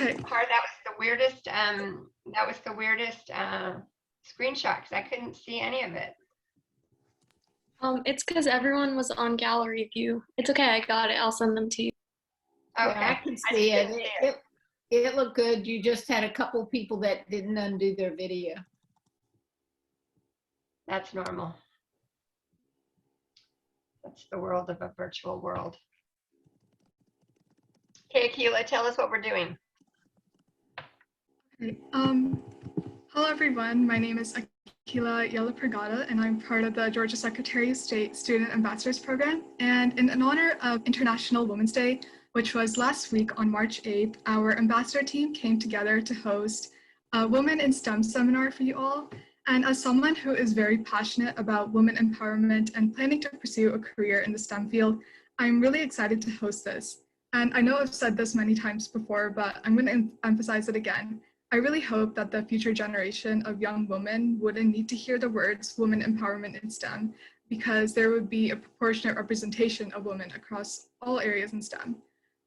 Okay. Part that was the weirdest. That was the weirdest screenshot because I couldn't see any of it. It's because everyone was on gallery view. It's okay, I got it. I'll send them to you. Okay. Yeah, I can see it. It looked good. You just had a couple people that didn't undo their video. That's normal. That's the world of a virtual world. Okay, Akila, tell us what we're doing. Okay. Hello, everyone. My name is Akila Yalapragada, and I'm part of the Georgia Secretary of State Student Ambassadors Program. And in honor of International Women's Day, which was last week on March 8th, our ambassador team came together to host a Women in STEM seminar for you all. And as someone who is very passionate about women empowerment and planning to pursue a career in the STEM field, I'm really excited to host this. And I know I've said this many times before, but I'm going to emphasize it again. I really hope that the future generation of young women wouldn't need to hear the words women empowerment in STEM, because there would be a proportionate representation of women across all areas in STEM.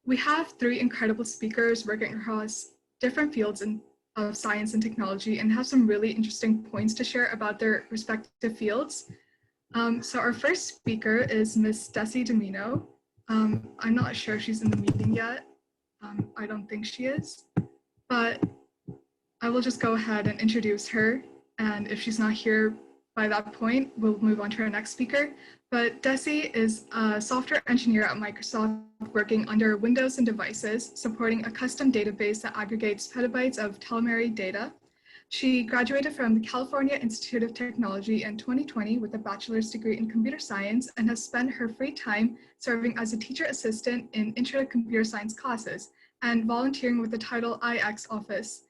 We have 3 incredible speakers working across different fields of science and technology and have some really interesting points to share about their respective fields. So our first speaker is Miss Desi Dimino. I'm not sure if she's in the meeting yet. I don't think she is, but I will just go ahead and introduce her. And if she's not here by that point, we'll move on to our next speaker. But Desi is a software engineer at Microsoft working under Windows and devices, supporting a custom database that aggregates petabytes of telemetry data. She graduated from the California Institute of Technology in 2020 with a bachelor's degree in computer science and has spent her free time serving as a teacher assistant in intro to computer science classes and volunteering with the Title IX office.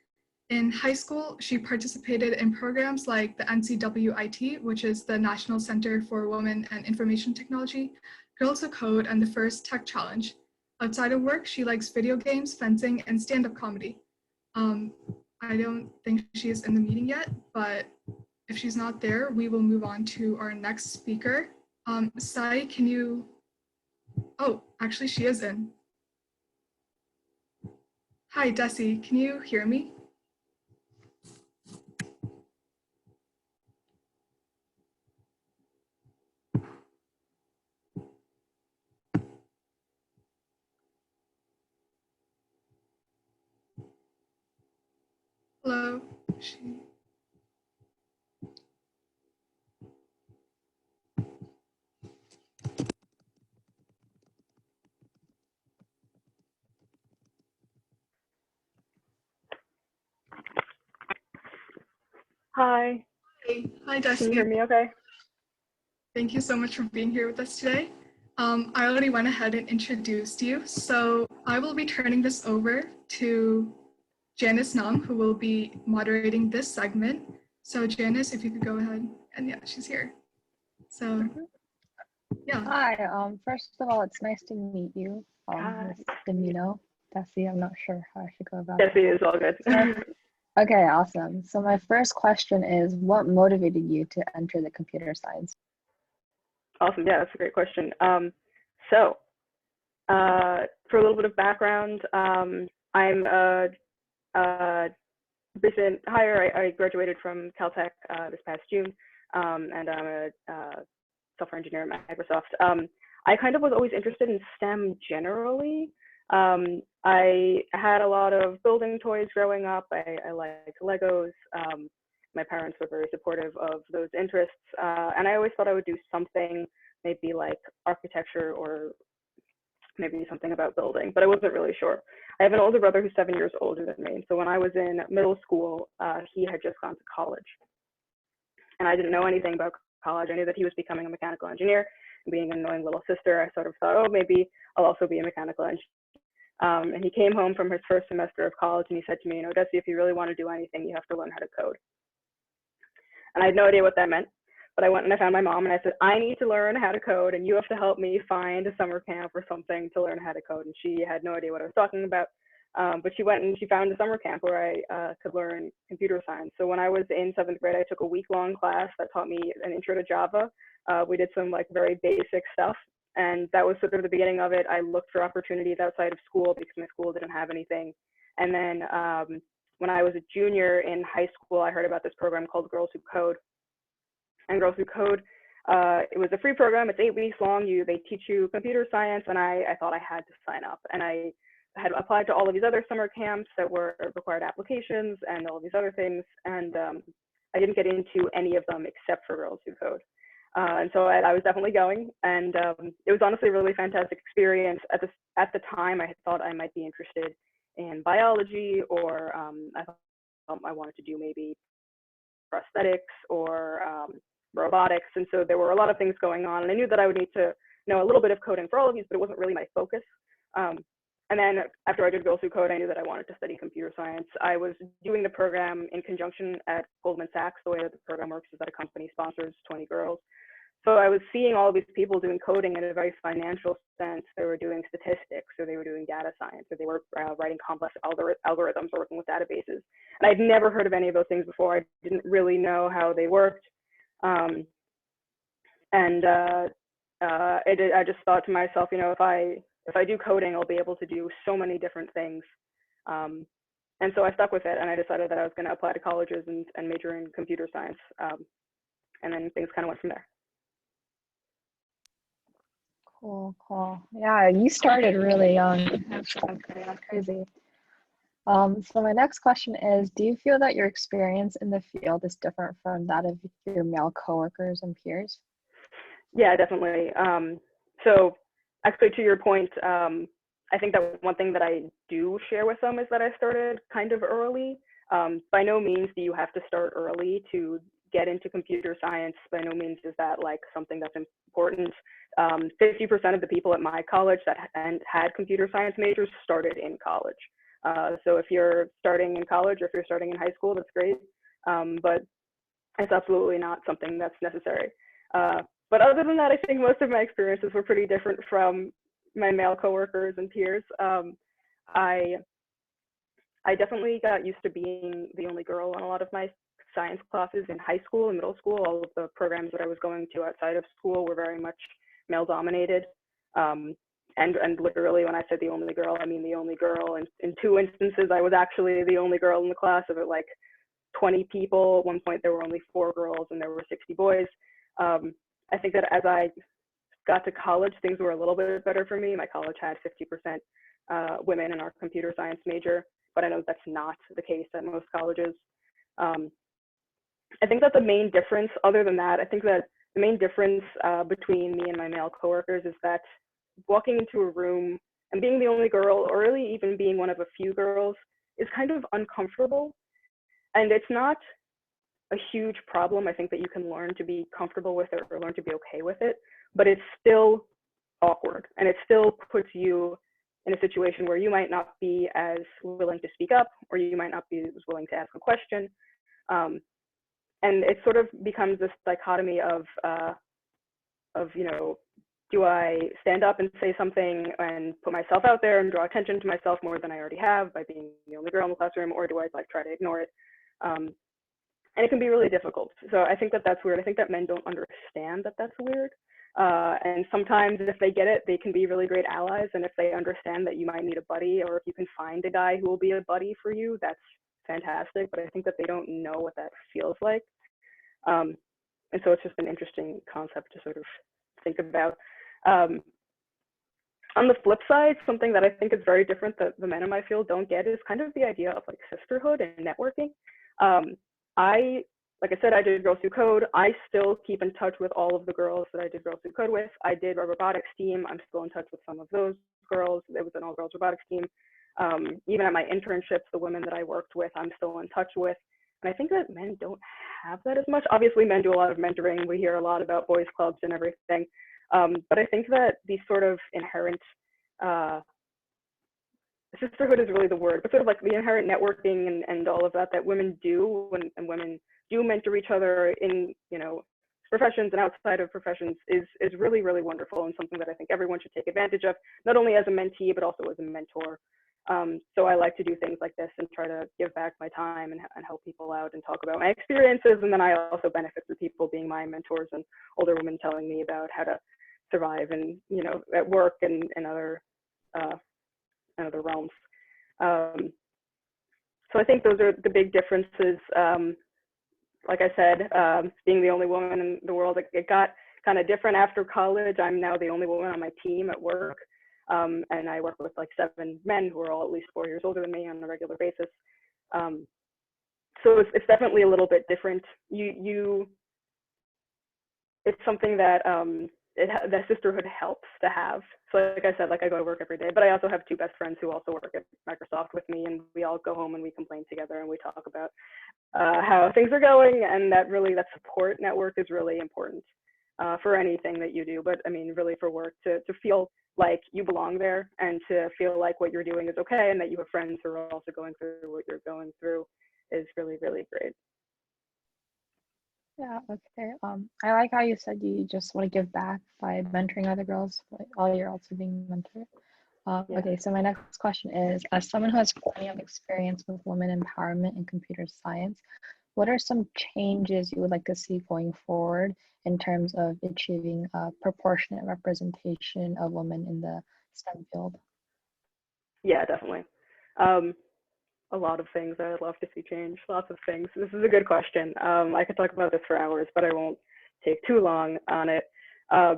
In high school, she participated in programs like the NCWIT, which is the National Center for Women and Information Technology, Girls Who Code, and the First Tech Challenge. Outside of work, she likes video games, fencing, and stand-up comedy. I don't think she's in the meeting yet, but if she's not there, we will move on to our next speaker. Sai, can you, oh, actually she is in. Hi, Desi, can you hear me? Hello. Hi. Hey. Hi, Desi. Can you hear me okay? Thank you so much for being here with us today. I already went ahead and introduced you, so I will be turning this over to Janice Nam, who will be moderating this segment. So Janice, if you could go ahead, and yeah, she's here. So, yeah. Hi, first of all, it's nice to meet you, Ms. Dimino. Desi, I'm not sure how I should go about it. Desi is all good. Okay, awesome. So my first question is, what motivated you to enter the computer science? Awesome, yeah, that's a great question. For a little bit of background, I'm a recent hire. I graduated from Caltech this past June, and I'm a software engineer at Microsoft. I kind of was always interested in STEM generally. I had a lot of building toys growing up. I liked Legos. My parents were very supportive of those interests, and I always thought I would do something, maybe like architecture or maybe something about building, but I wasn't really sure. I have an older brother who's 7 years older than me, so when I was in middle school, he had just gone to college, and I didn't know anything about college. I knew that he was becoming a mechanical engineer, and being an annoying little sister, I sort of thought, oh, maybe I'll also be a mechanical engineer. And he came home from his first semester of college, and he said to me, you know, Desi, if you really want to do anything, you have to learn how to code. And I had no idea what that meant, but I went and I found my mom and I said, I need to learn how to code, and you have to help me find a summer camp or something to learn how to code. And she had no idea what I was talking about, but she went and she found a summer camp where I could learn computer science. So when I was in 7th grade, I took a week-long class that taught me an intro to Java. We did some like very basic stuff, and that was sort of the beginning of it. I looked for opportunities outside of school because my school didn't have anything. And then when I was a junior in high school, I heard about this program called Girls Who Code. And Girls Who Code, it was a free program. It's 8 weeks long. They teach you computer science, and I thought I had to sign up. And I had applied to all of these other summer camps that required applications and all of these other things, and I didn't get into any of them except for Girls Who Code. And so I was definitely going, and it was honestly a really fantastic experience. At the time, I had thought I might be interested in biology, or I thought I wanted to do maybe prosthetics or robotics, and so there were a lot of things going on, and I knew that I would need to know a little bit of coding for all of these, but it wasn't really my focus. And then after I did Girls Who Code, I knew that I wanted to study computer science. I was doing the program in conjunction at Goldman Sachs. The way that the program works is that a company sponsors 20 girls. So I was seeing all of these people doing coding in a very financial sense. They were doing statistics, or they were doing data science, or they were writing complex algorithms or working with databases. And I'd never heard of any of those things before. I didn't really know how they worked. I just thought to myself, you know, if I do coding, I'll be able to do so many different things. And so I stuck with it, and I decided that I was going to apply to colleges and major in computer science. And then things kind of went from there. Cool. Yeah, you started really young. That's crazy. So my next question is, do you feel that your experience in the field is different from that of your male coworkers and peers? Yeah, definitely. So actually, to your point, I think that one thing that I do share with them is that I started kind of early. By no means do you have to start early to get into computer science. By no means is that like something that's important. 50% of the people at my college that had computer science majors started in college. So if you're starting in college, or if you're starting in high school, that's great. But it's absolutely not something that's necessary. But other than that, I think most of my experiences were pretty different from my male coworkers and peers. I definitely got used to being the only girl in a lot of my science classes in high school and middle school. All of the programs that I was going to outside of school were very much male dominated. And literally, when I said the only girl, I mean the only girl. And in 2 instances, I was actually the only girl in the class of like 20 people. At one point, there were only 4 girls and there were 60 boys. I think that as I got to college, things were a little bit better for me. My college had 50% women in our computer science major, but I know that's not the case at most colleges. I think that the main difference, other than that, I think that the main difference between me and my male coworkers is that walking into a room and being the only girl, or really even being one of a few girls, is kind of uncomfortable. And it's not a huge problem. I think that you can learn to be comfortable with it or learn to be okay with it, but it's still awkward, and it still puts you in a situation where you might not be as willing to speak up, or you might not be as willing to ask a question. And it sort of becomes this dichotomy of you know, do I stand up and say something and put myself out there and draw attention to myself more than I already have by being the only girl in the classroom, or do I like try to ignore it? And it can be really difficult. So I think that that's weird. I think that men don't understand that that's weird. And sometimes if they get it, they can be really great allies. And if they understand that you might need a buddy, or if you can find a guy who will be a buddy for you, that's fantastic. But I think that they don't know what that feels like. And so it's just an interesting concept to sort of think about. On the flip side, something that I think is very different that the men in my field don't get is kind of the idea of like sisterhood and networking. Like I said, I did Girls Who Code. I still keep in touch with all of the girls that I did Girls Who Code with. I did a robotics team. I'm still in touch with some of those girls. It was an all-girls robotics team. Even at my internships, the women that I worked with, I'm still in touch with. And I think that men don't have that as much. Obviously, men do a lot of mentoring. We hear a lot about boys clubs and everything. But I think that these sort of inherent, sisterhood is really the word, but sort of like the inherent networking and all of that women do, and women do mentor each other in, you know, professions and outside of professions is really, really wonderful, and something that I think everyone should take advantage of, not only as a mentee, but also as a mentor. So I like to do things like this and try to give back my time and help people out and talk about my experiences. And then I also benefit from people being my mentors and older women telling me about how to survive and, you know, at work and other realms. So I think those are the big differences. Like I said, being the only woman in the world, it got kind of different after college. I'm now the only woman on my team at work. And I work with like 7 men who are all at least 4 years older than me on a regular basis. So it's definitely a little bit different. It's something that that sisterhood helps to have. So like I said, like I go to work every day, but I also have 2 best friends who also work at Microsoft with me, and we all go home and we complain together and we talk about how things are going, and that support network is really important for anything that you do, but I mean really for work, to feel like you belong there and to feel like what you're doing is okay and that you have friends who are also going through what you're going through is really, really great. Yeah, okay. I like how you said you just want to give back by mentoring other girls while you're also being mentored. Yeah. Okay, so my next question is, as someone who has plenty of experience with women empowerment and computer science, what are some changes you would like to see going forward in terms of achieving a proportionate representation of women in the STEM field? Yeah, definitely. A lot of things I'd love to see change, lots of things. This is a good question. I could talk about this for hours, but I won't take too long on it. I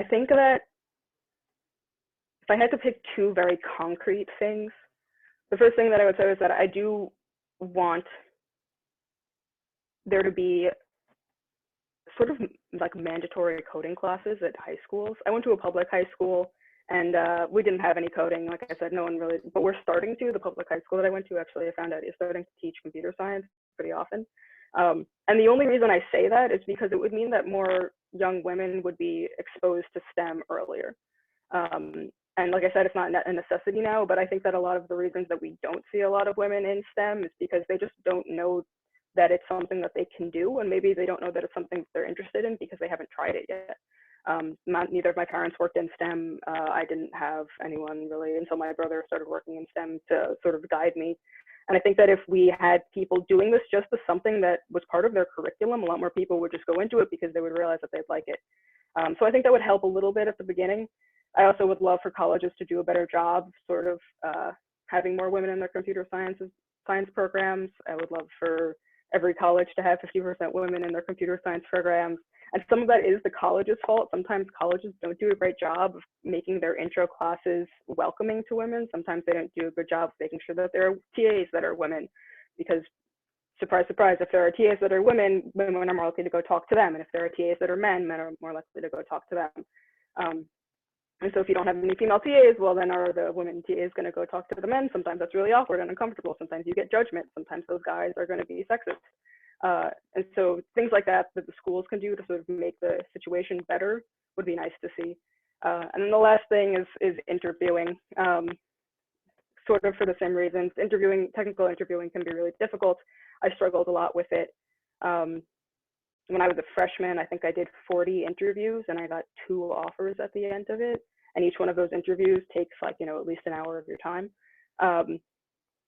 think that if I had to pick 2 very concrete things, the first thing that I would say is that I do want there to be sort of like mandatory coding classes at high schools. I went to a public high school, and we didn't have any coding. Like I said, no one really, but we're starting to. The public high school that I went to, actually, I found out, is starting to teach computer science pretty often. And the only reason I say that is because it would mean that more young women would be exposed to STEM earlier. And like I said, it's not a necessity now, but I think that a lot of the reasons that we don't see a lot of women in STEM is because they just don't know that it's something that they can do, and maybe they don't know that it's something that they're interested in because they haven't tried it yet. Neither of my parents worked in STEM. I didn't have anyone really until my brother started working in STEM to sort of guide me. And I think that if we had people doing this just as something that was part of their curriculum, a lot more people would just go into it because they would realize that they'd like it. So I think that would help a little bit at the beginning. I also would love for colleges to do a better job sort of having more women in their computer science programs. I would love for every college to have 50% women in their computer science programs. And some of that is the college's fault. Sometimes colleges don't do a great job of making their intro classes welcoming to women. Sometimes they don't do a good job of making sure that there are TAs that are women, because surprise, surprise, if there are TAs that are women, women are more likely to go talk to them. And if there are TAs that are men, men are more likely to go talk to them. And so if you don't have any female TAs, well, then are the women TAs going to go talk to the men? Sometimes that's really awkward and uncomfortable. Sometimes you get judgment. Sometimes those guys are going to be sexist. And so things like that the schools can do to sort of make the situation better would be nice to see. And then the last thing is interviewing, sort of for the same reasons. Technical interviewing can be really difficult. I struggled a lot with it. When I was a freshman, I think I did 40 interviews and I got 2 offers at the end of it. And each one of those interviews takes like, at least an hour of your time.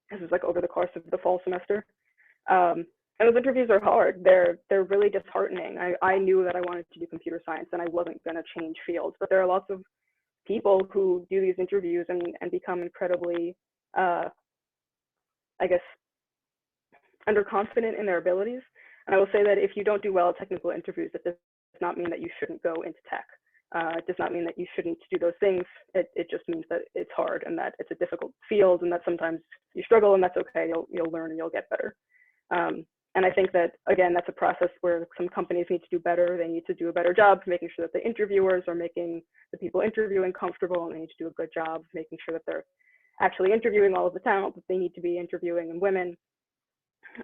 This was like over the course of the fall semester. And those interviews are hard. They're really disheartening. I knew that I wanted to do computer science and I wasn't going to change fields, but there are lots of people who do these interviews and become incredibly, I guess, underconfident in their abilities. And I will say that if you don't do well at technical interviews, it does not mean that you shouldn't go into tech. It does not mean that you shouldn't do those things. It just means that it's hard and that it's a difficult field and that sometimes you struggle, and that's okay. You'll learn and you'll get better. And I think that, again, that's a process where some companies need to do better. They need to do a better job making sure that the interviewers are making the people interviewing comfortable, and they need to do a good job making sure that they're actually interviewing all of the talent that they need to be interviewing, and women.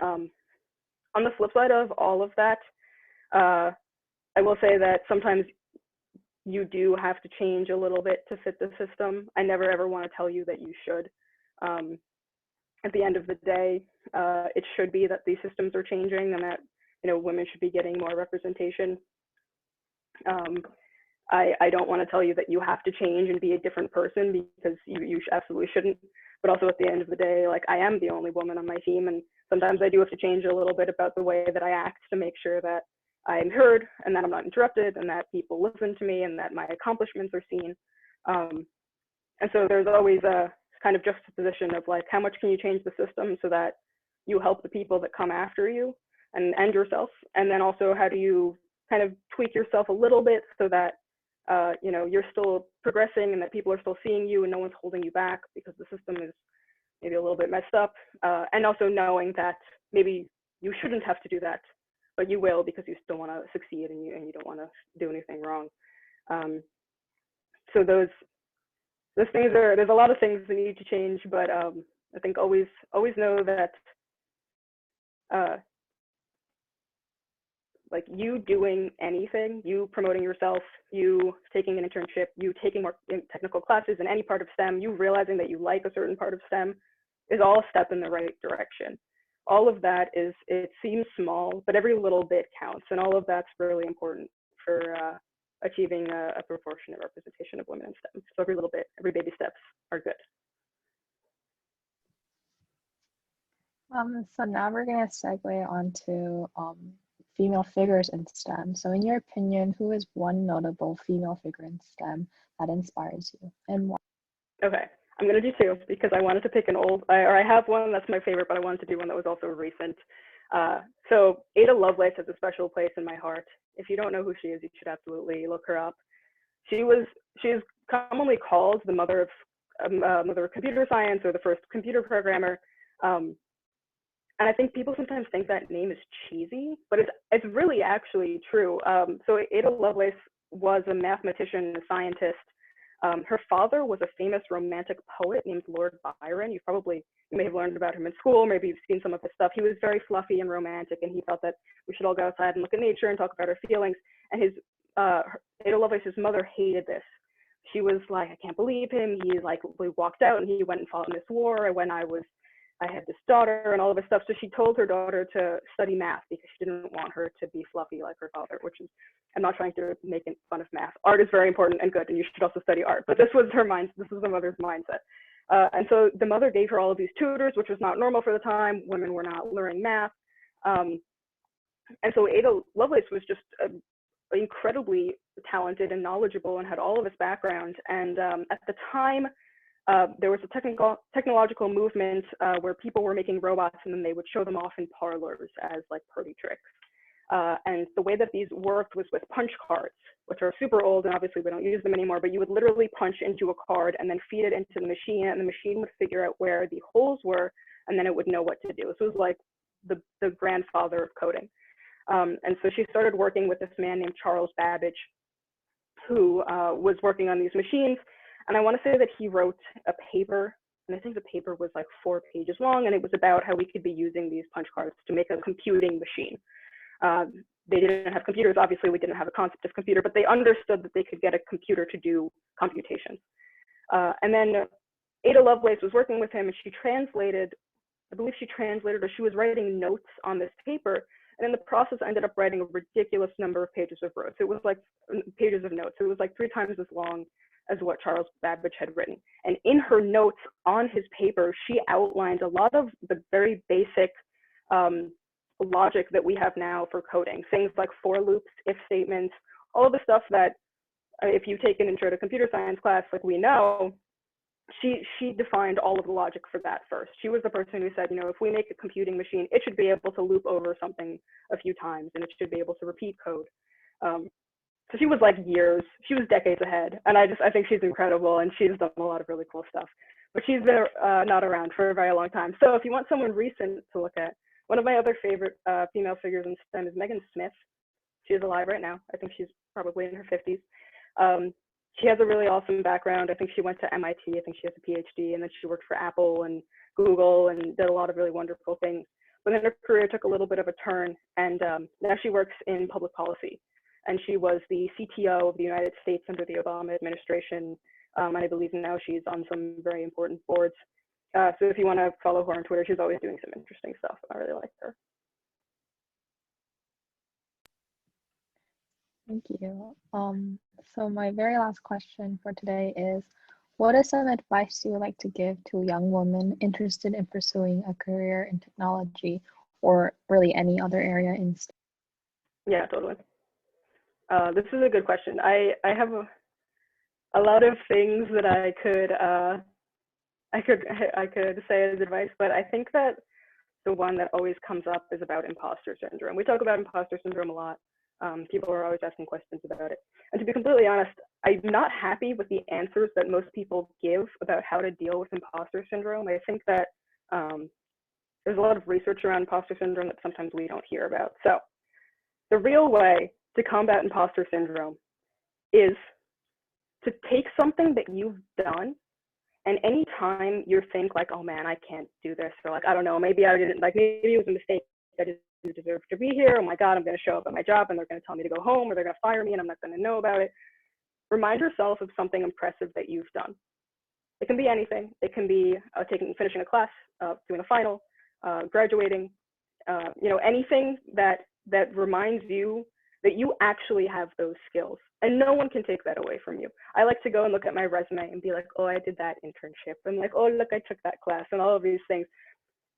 On the flip side of all of that, I will say that sometimes you do have to change a little bit to fit the system. I never ever want to tell you that you should. At the end of the day, it should be that these systems are changing and that women should be getting more representation. I don't want to tell you that you have to change and be a different person, because you absolutely shouldn't. But also at the end of the day, like, I am the only woman on my team, and sometimes I do have to change a little bit about the way that I act to make sure that I'm heard and that I'm not interrupted and that people listen to me and that my accomplishments are seen. And so there's always a kind of juxtaposition of like, how much can you change the system so that you help the people that come after you and yourself? And then also, how do you kind of tweak yourself a little bit so that you know, you're still progressing and that people are still seeing you and no one's holding you back because the system is maybe a little bit messed up. And also knowing that maybe you shouldn't have to do that, but you will because you still want to succeed and you don't want to do anything wrong. So those things are, there's a lot of things that need to change, but I think always know that like you doing anything, you promoting yourself, you taking an internship, you taking more technical classes in any part of STEM, you realizing that you like a certain part of STEM is all a step in the right direction. All of that is, it seems small, but every little bit counts. And all of that's really important for achieving a proportionate representation of women in STEM. So every little bit, every baby steps are good. So now we're going to segue onto female figures in STEM. So in your opinion, who is one notable female figure in STEM that inspires you and why? Okay, I'm gonna do two because I wanted to pick an old, or I have one that's my favorite, but I wanted to do one that was also recent. So Aydah Lovelace has a special place in my heart. If you don't know who she is, you should absolutely look her up. She is commonly called the mother of computer science, or the first computer programmer. And I think people sometimes think that name is cheesy, but it's really actually true. So Aydah Lovelace was a mathematician and a scientist. Her father was a famous romantic poet named Lord Byron. You may have learned about him in school, maybe you've seen some of his stuff. He was very fluffy and romantic, and he thought that we should all go outside and look at nature and talk about our feelings. And Aydah Lovelace's mother hated this. She was like, I can't believe him. We walked out and he went and fought in this war. I had this daughter and all of this stuff. So she told her daughter to study math because she didn't want her to be fluffy like her father, which is, I'm not trying to make fun of math. Art is very important and good, and you should also study art. But this was the mother's mindset. And so the mother gave her all of these tutors, which was not normal for the time. Women were not learning math. And so Aydah Lovelace was just incredibly talented and knowledgeable and had all of this background. And at the time, there was a technological movement where people were making robots and then they would show them off in parlors as like party tricks. And the way that these worked was with punch cards, which are super old and obviously we don't use them anymore, but you would literally punch into a card and then feed it into the machine, and the machine would figure out where the holes were and then it would know what to do. So it was like the grandfather of coding. And so she started working with this man named Charles Babbage, who was working on these machines. And I want to say that he wrote a paper, and I think the paper was like 4 pages long, and it was about how we could be using these punch cards to make a computing machine. They didn't have computers, obviously we didn't have a concept of computer, but they understood that they could get a computer to do computations. And then Aydah Lovelace was working with him, and she translated, I believe she translated, or she was writing notes on this paper, and in the process ended up writing a ridiculous number of pages of notes. It was like pages of notes. It was like 3 times as long as what Charles Babbage had written. And in her notes on his paper, she outlined a lot of the very basic logic that we have now for coding. Things like for loops, if statements, all the stuff that if you take an intro to computer science class, like we know, she defined all of the logic for that first. She was the person who said, you know, if we make a computing machine, it should be able to loop over something a few times and it should be able to repeat code. So she was like she was decades ahead. And I think she's incredible, and she's done a lot of really cool stuff. But she's been not around for a very long time. So if you want someone recent to look at, one of my other favorite female figures in STEM is Megan Smith. She's alive right now. I think she's probably in her 50s. She has a really awesome background. I think she went to MIT. I think she has a PhD, and then she worked for Apple and Google and did a lot of really wonderful things. But then her career took a little bit of a turn, and now she works in public policy. And she was the CTO of the United States under the Obama administration. And I believe now she's on some very important boards. So if you want to follow her on Twitter, she's always doing some interesting stuff. I really like her. Thank you. So my very last question for today is, what is some advice you would like to give to a young woman interested in pursuing a career in technology or really any other area in STEM? Yeah, totally. This is a good question. I have a lot of things that I I could say as advice, but I think that the one that always comes up is about imposter syndrome. We talk about imposter syndrome a lot. People are always asking questions about it. And to be completely honest, I'm not happy with the answers that most people give about how to deal with imposter syndrome. I think that there's a lot of research around imposter syndrome that sometimes we don't hear about. So the real way to combat imposter syndrome is to take something that you've done, and anytime you think like, oh man, I can't do this, or like, I don't know, maybe I didn't, like maybe it was a mistake, I didn't deserve to be here, oh my God, I'm gonna show up at my job and they're gonna tell me to go home, or they're gonna fire me and I'm not gonna know about it. Remind yourself of something impressive that you've done. It can be anything. It can be finishing a class, doing a final, graduating, anything that reminds you that you actually have those skills, and no one can take that away from you. I like to go and look at my resume and be like, oh, I did that internship, and like, oh, look, I took that class, and all of these things.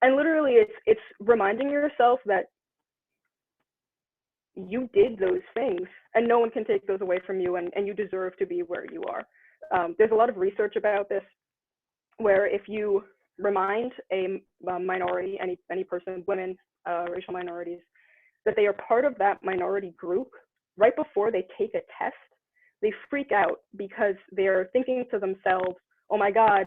And literally, it's reminding yourself that you did those things, and no one can take those away from you, and you deserve to be where you are. There's a lot of research about this, where if you remind a minority, any person, women, racial minorities, that they are part of that minority group right before they take a test, they freak out because they're thinking to themselves, oh my God,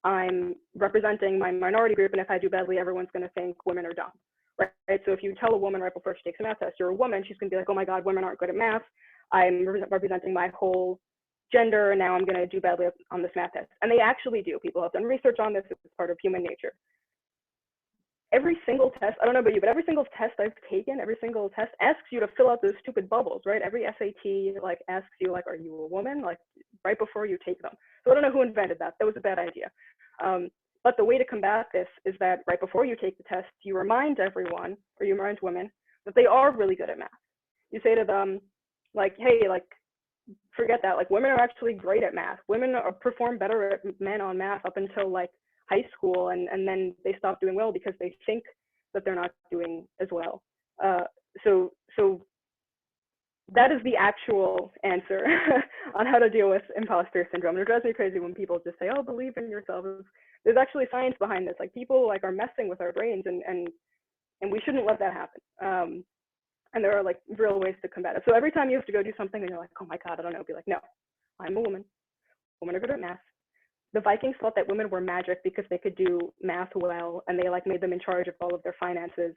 I'm representing my minority group, and if I do badly, everyone's going to think women are dumb, right? So if you tell a woman right before she takes a math test, you're a woman, she's going to be like, oh my God, women aren't good at math. I'm representing my whole gender, and now I'm going to do badly on this math test. And they actually do. People have done research on this. It's part of human nature. Every single test, I don't know about you, but every single test I've taken, every single test asks you to fill out those stupid bubbles, right? Every SAT like asks you like, are you a woman? Like right before you take them. So I don't know who invented that. That was a bad idea. But the way to combat this is that right before you take the test, you remind everyone, or you remind women, that they are really good at math. You say to them, like, hey, like, forget that. Like, women are actually great at math. Women perform better at men on math up until like high school, and then they stop doing well because they think that they're not doing as well. So that is the actual answer on how to deal with imposter syndrome. And it drives me crazy when people just say, oh, believe in yourself. There's actually science behind this. Like, people like are messing with our brains, and we shouldn't let that happen. And there are like real ways to combat it. So every time you have to go do something and you're like, oh my God, I don't know, be like, no, I'm a woman. Women are good at math. The Vikings thought that women were magic because they could do math well, and they like made them in charge of all of their finances.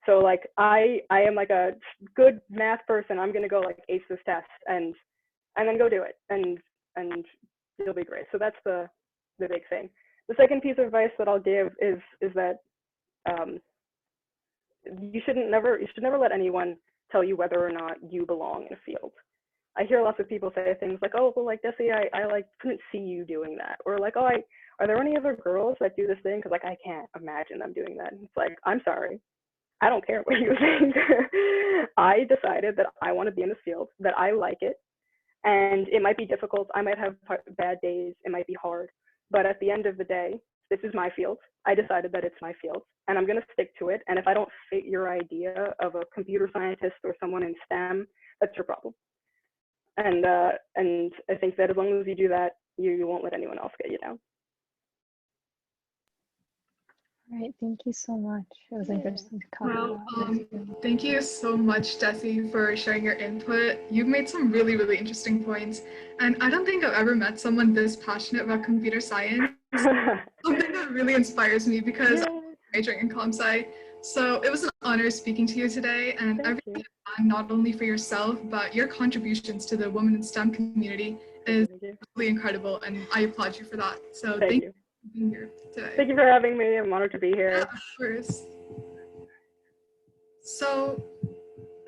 So like I am like a good math person. I'm gonna go like ace this test and then go do it, and you'll be great. So that's the big thing. The second piece of advice that I'll give is that you should never let anyone tell you whether or not you belong in a field. I hear lots of people say things like, oh, well, like, Desi, I like couldn't see you doing that. Or like, oh, are there any other girls that do this thing? Because like, I can't imagine them doing that. And it's like, I'm sorry. I don't care what you think. I decided that I want to be in this field, that I like it. And it might be difficult. I might have bad days. It might be hard. But at the end of the day, this is my field. I decided that it's my field, and I'm going to stick to it. And if I don't fit your idea of a computer scientist or someone in STEM, that's your problem. And I think that as long as you do that, you won't let anyone else get you down. All right, thank you so much. It was interesting to cover that. Thank you so much, Desi, for sharing your input. You've made some really, really interesting points. And I don't think I've ever met someone this passionate about computer science. Something that really inspires me because I'm majoring in comp sci. So it was an honor speaking to you today, and everything you've done, not only for yourself, but your contributions to the women in STEM community is really incredible, and I applaud you for that. So thank you for being here today. Thank you for having me. I'm honored to be here. Yeah, of course. So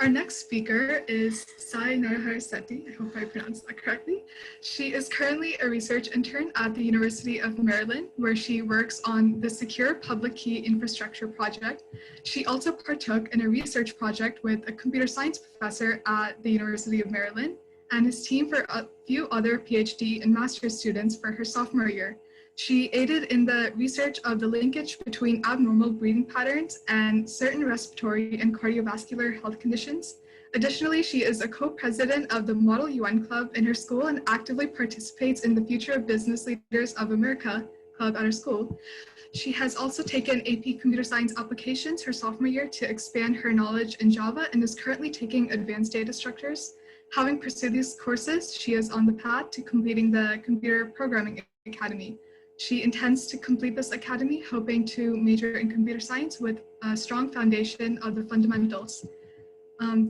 our next speaker is Sai Narahari. I hope I pronounced that correctly. She is currently a research intern at the University of Maryland, where she works on the Secure Public Key Infrastructure project. She also partook in a research project with a computer science professor at the University of Maryland and his team for a few other PhD and master's students for her sophomore year. She aided in the research of the linkage between abnormal breathing patterns and certain respiratory and cardiovascular health conditions. Additionally, she is a co-president of the Model UN Club in her school and actively participates in the Future of Business Leaders of America club at her school. She has also taken AP Computer Science applications her sophomore year to expand her knowledge in Java and is currently taking advanced data structures. Having pursued these courses, she is on the path to completing the Computer Programming Academy. She intends to complete this academy, hoping to major in computer science with a strong foundation of the fundamentals.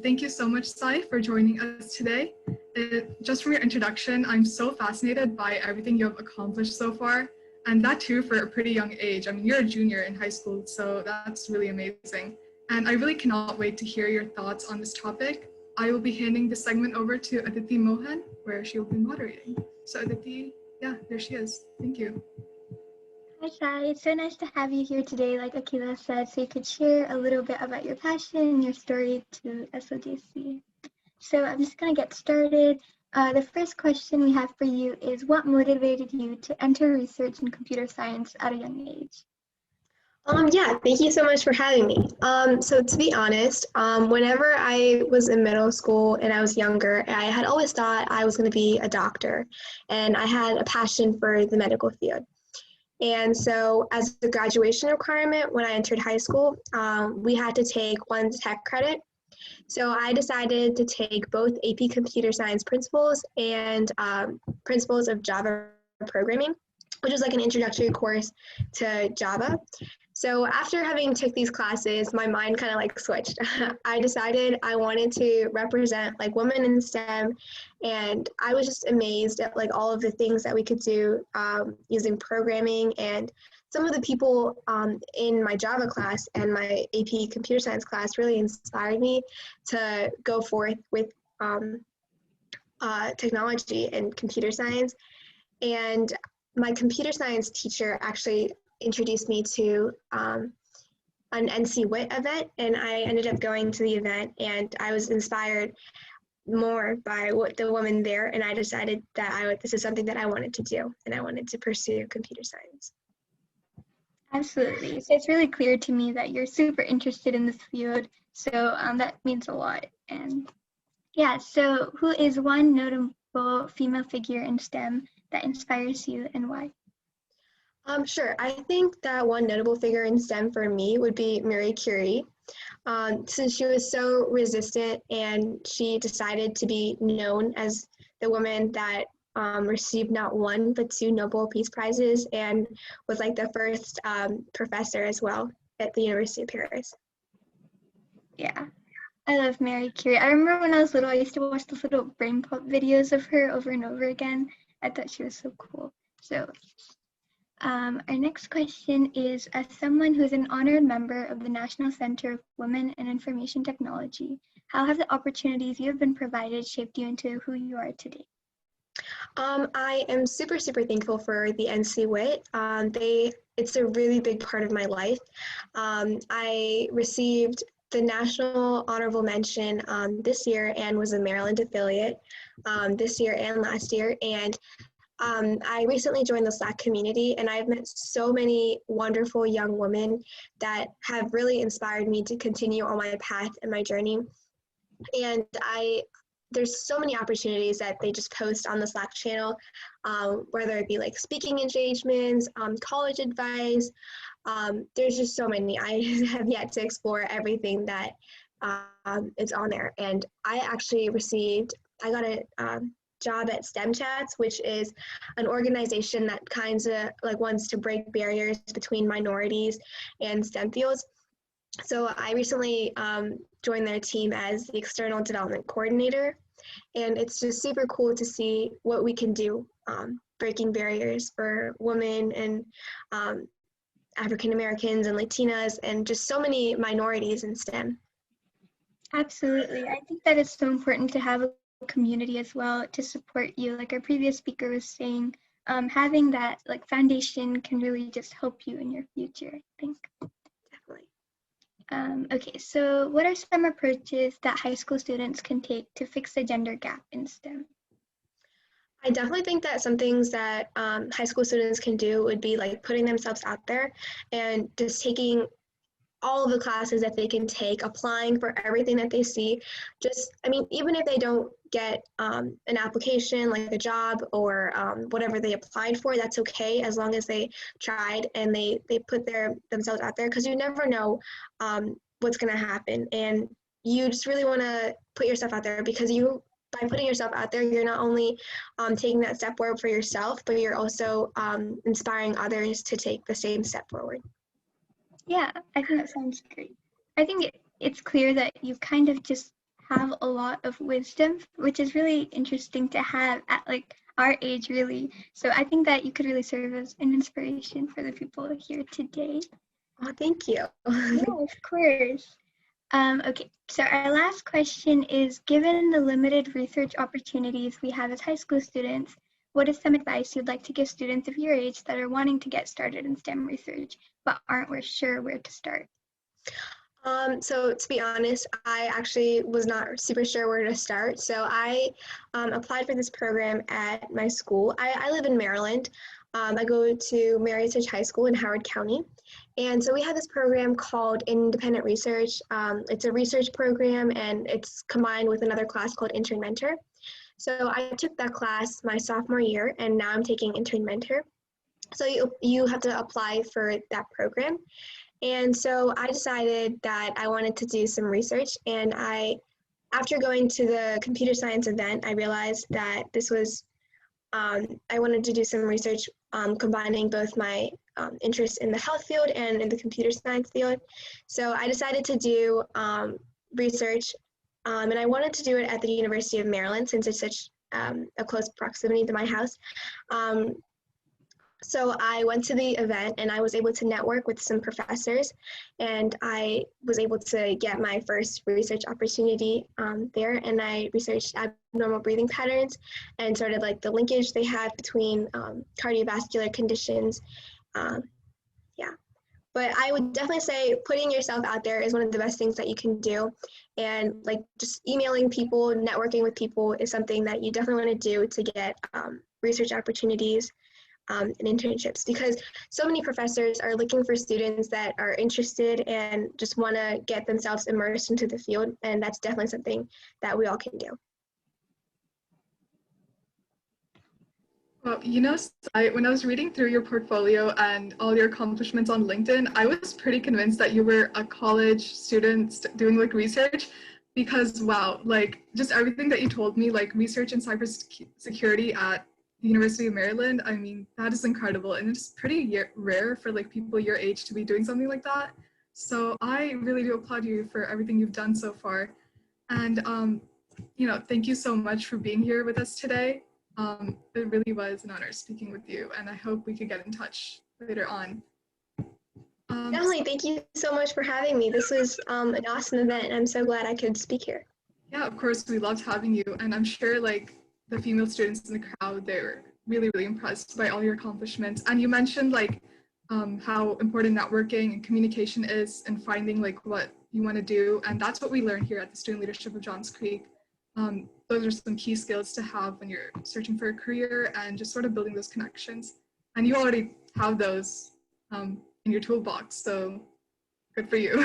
Thank you so much, Sai, for joining us today. Just from your introduction, I'm so fascinated by everything you have accomplished so far, and that too for a pretty young age. I mean, you're a junior in high school, so that's really amazing. And I really cannot wait to hear your thoughts on this topic. I will be handing this segment over to Aditi Mohan, where she will be moderating. So Aditi, yeah, there she is. Thank you. Hi, Sai. It's so nice to have you here today, like Akila said, so you could share a little bit about your passion and your story to SODC. So I'm just going to get started. The first question we have for you is, what motivated you to enter research in computer science at a young age? Yeah, thank you so much for having me. So to be honest, whenever I was in middle school and I was younger, I had always thought I was going to be a doctor, and I had a passion for the medical field. And so as a graduation requirement, when I entered high school, we had to take one tech credit. So I decided to take both AP Computer Science Principles and Principles of Java Programming, which is like an introductory course to Java. So after having took these classes, my mind kind of like switched. I decided I wanted to represent like women in STEM, and I was just amazed at like all of the things that we could do using programming, and some of the people in my Java class and my AP Computer Science class really inspired me to go forth with technology and computer science. And my computer science teacher actually introduced me to an NC WIT event, and I ended up going to the event, and I was inspired more by what the woman there, and I decided that this is something that I wanted to do, and I wanted to pursue computer science. Absolutely. So it's really clear to me that you're super interested in this field, so that means a lot. And yeah, so who is one notable female figure in STEM that inspires you, and why? Sure. I think that one notable figure in STEM for me would be Marie Curie. Since she was so resistant and she decided to be known as the woman that received not one but two Nobel Peace Prizes, and was like the first professor as well at the University of Paris. Yeah, I love Marie Curie. I remember when I was little, I used to watch those little brain pop videos of her over and over again. I thought she was so cool. So our next question is, as someone who is an honored member of the National Center of Women and Information Technology, how have the opportunities you have been provided shaped you into who you are today? I am super thankful for the NC WIT. It's a really big part of my life. I received the National Honorable Mention this year and was a Maryland affiliate this year and last year. And I recently joined the Slack community, and I've met so many wonderful young women that have really inspired me to continue on my path and my journey. And there's so many opportunities that they just post on the Slack channel, whether it be like speaking engagements, college advice. There's just so many. I have yet to explore everything that is on there. And I got a job at STEM Chats, which is an organization that kind of like wants to break barriers between minorities and STEM fields. So I recently joined their team as the external development coordinator, and it's just super cool to see what we can do breaking barriers for women and African Americans and Latinas and just so many minorities in STEM. Absolutely. I think that it's so important to have a community as well to support you. Like our previous speaker was saying, having that like foundation can really just help you in your future, I think. Definitely. Okay, so what are some approaches that high school students can take to fix the gender gap in STEM? I definitely think that some things that high school students can do would be like putting themselves out there and just taking all of the classes that they can take, applying for everything that they see. Even if they don't get an application, like a job or whatever they applied for, that's okay, as long as they tried and they put themselves out there, because you never know what's going to happen. And you just really want to put yourself out there, because by putting yourself out there, you're not only taking that step forward for yourself, but you're also inspiring others to take the same step forward. Yeah, I think that sounds great. I think it's clear that you kind of just have a lot of wisdom, which is really interesting to have at like our age, really. So I think that you could really serve as an inspiration for the people here today. Oh, thank you. Yeah, of course. Okay, so our last question is, given the limited research opportunities we have as high school students, what is some advice you'd like to give students of your age that are wanting to get started in STEM research, but aren't sure where to start? So to be honest, I actually was not super sure where to start. So I applied for this program at my school. I live in Maryland. I go to Meritage High School in Howard County. And so we have this program called Independent Research. It's a research program, and it's combined with another class called Intern Mentor. So I took that class my sophomore year, and now I'm taking Intern Mentor. So you have to apply for that program. And so I decided that I wanted to do some research, and after going to the computer science event, I realized that this was, I wanted to do some research combining both my interest in the health field and in the computer science field. So I decided to do research, and I wanted to do it at the University of Maryland, since it's such a close proximity to my house. So I went to the event, and I was able to network with some professors, and I was able to get my first research opportunity there, and I researched abnormal breathing patterns and sort of like the linkage they have between cardiovascular conditions. Yeah, but I would definitely say putting yourself out there is one of the best things that you can do, and like just emailing people, networking with people is something that you definitely want to do to get research opportunities and internships, because so many professors are looking for students that are interested and just want to get themselves immersed into the field, and that's definitely something that we all can do. Well, you know, when I was reading through your portfolio and all your accomplishments on LinkedIn, I was pretty convinced that you were a college student doing like research, because wow, like just everything that you told me, like research in cybersecurity at the University of Maryland, I mean, that is incredible, and it's pretty rare for like people your age to be doing something like that. So I really do applaud you for everything you've done so far. And you know, thank you so much for being here with us today. It really was an honor speaking with you, and I hope we could get in touch later on. Definitely, thank you so much for having me. This was an awesome event, and I'm so glad I could speak here. Yeah, of course, we loved having you, and I'm sure like the female students in the crowd, they were really, really impressed by all your accomplishments. And you mentioned like how important networking and communication is and finding like what you want to do, and that's what we learn here at the Student Leadership of Johns Creek. Those are some key skills to have when you're searching for a career and just sort of building those connections. And you already have those in your toolbox, so good for you.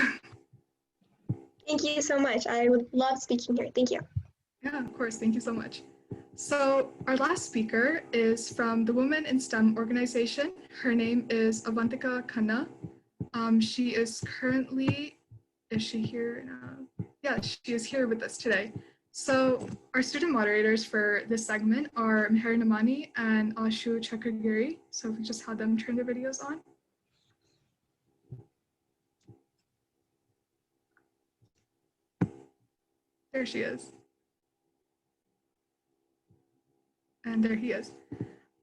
Thank you so much. I would love speaking here. Thank you. Yeah, of course. Thank you so much. So our last speaker is from the Women in STEM organization. Her name is Ivantika Kanna. She is currently, is she here now? Yeah, she is here with us today. So our student moderators for this segment are Meher Namani and Ashu Chakragiri. So if we just had them turn their videos on. There she is. And there he is.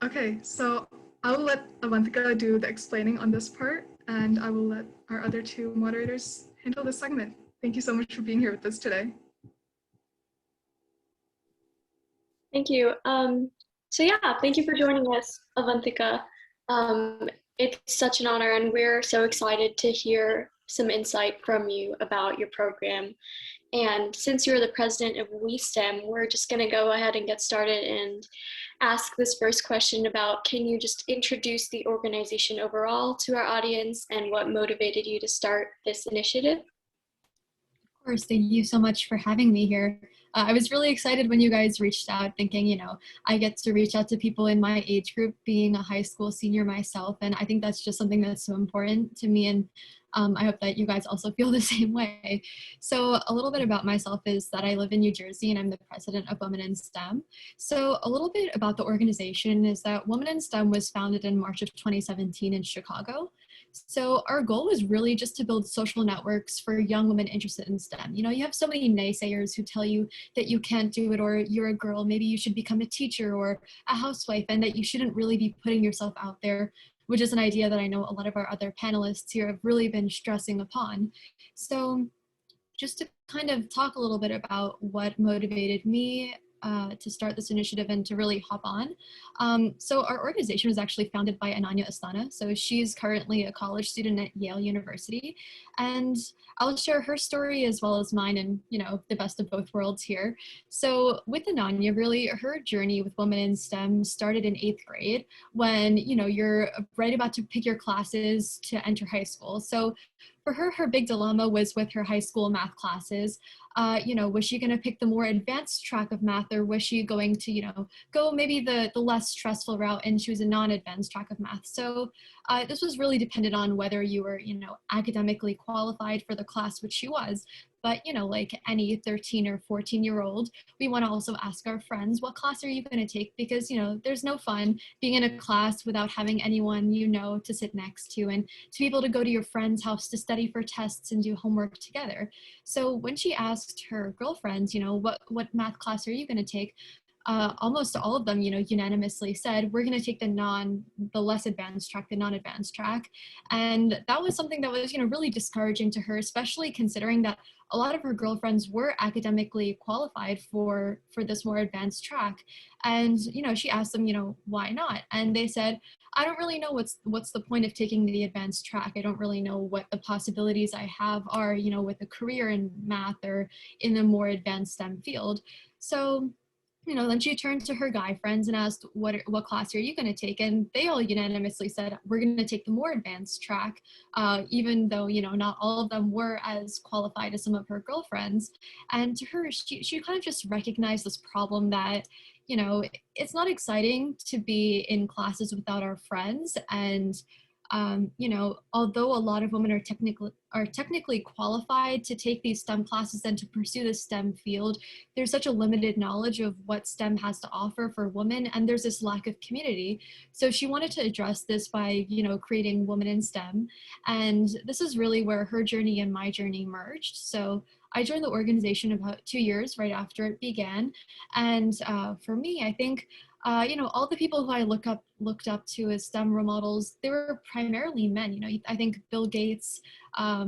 Okay, so I will let Ivantika do the explaining on this part, and I will let our other two moderators handle this segment. Thank you so much for being here with us today. Thank you. So yeah, thank you for joining us, Avantika. It's such an honor, and we're so excited to hear some insight from you about your program. And since you're the president of WeSTEM, we're just going to go ahead and get started and ask this first question about, can you just introduce the organization overall to our audience and what motivated you to start this initiative? Of course, thank you so much for having me here. I was really excited when you guys reached out, thinking, you know, I get to reach out to people in my age group, being a high school senior myself. And I think that's just something that's so important to me. And I hope that you guys also feel the same way. So a little bit about myself is that I live in New Jersey and I'm the president of Women in STEM. So a little bit about the organization is that Women in STEM was founded in March of 2017 in Chicago. So our goal was really just to build social networks for young women interested in STEM. You know, you have so many naysayers who tell you that you can't do it, or you're a girl, maybe you should become a teacher or a housewife, and that you shouldn't really be putting yourself out there, which is an idea that I know a lot of our other panelists here have really been stressing upon. So just to kind of talk a little bit about what motivated me to start this initiative and to really hop on. So our organization was actually founded by Ananya Astana. So she's currently a college student at Yale University. And I'll share her story as well as mine, and, you know, the best of both worlds here. So with Ananya, really her journey with Women in STEM started in 8th grade when, you know, you're right about to pick your classes to enter high school. So for her, her big dilemma was with her high school math classes. You know, was she going to pick the more advanced track of math, or was she going to, you know, go maybe the less stressful route and choose a non-advanced track of math? So this was really dependent on whether you were, you know, academically qualified for the class, which she was. But, you know, like any 13 or 14-year-old, we want to also ask our friends, what class are you going to take? Because, you know, there's no fun being in a class without having anyone you know to sit next to, and to be able to go to your friend's house to study for tests and do homework together. So when she asked her girlfriends, you know, what math class are you going to take? Almost all of them, you know, unanimously said, we're going to take the less advanced track, the non-advanced track. And that was something that was, you know, really discouraging to her, especially considering that a lot of her girlfriends were academically qualified for this more advanced track. And, you know, she asked them, you know, why not? And they said, I don't really know what's the point of taking the advanced track. I don't really know what the possibilities I have are, you know, with a career in math or in a more advanced STEM field. So, you know, then she turned to her guy friends and asked, what class are you going to take? And they all unanimously said, we're going to take the more advanced track, even though, you know, not all of them were as qualified as some of her girlfriends. And to her, she kind of just recognized this problem that, you know, it's not exciting to be in classes without our friends. And you know, although a lot of women are technically qualified to take these STEM classes and to pursue the STEM field, there's such a limited knowledge of what STEM has to offer for women, and there's this lack of community. So she wanted to address this by, you know, creating Women in STEM, and this is really where her journey and my journey merged. So I joined the organization about 2 years right after it began, and for me, I think you know, all the people who I looked up to as STEM role models, they were primarily men. You know, I think Bill Gates,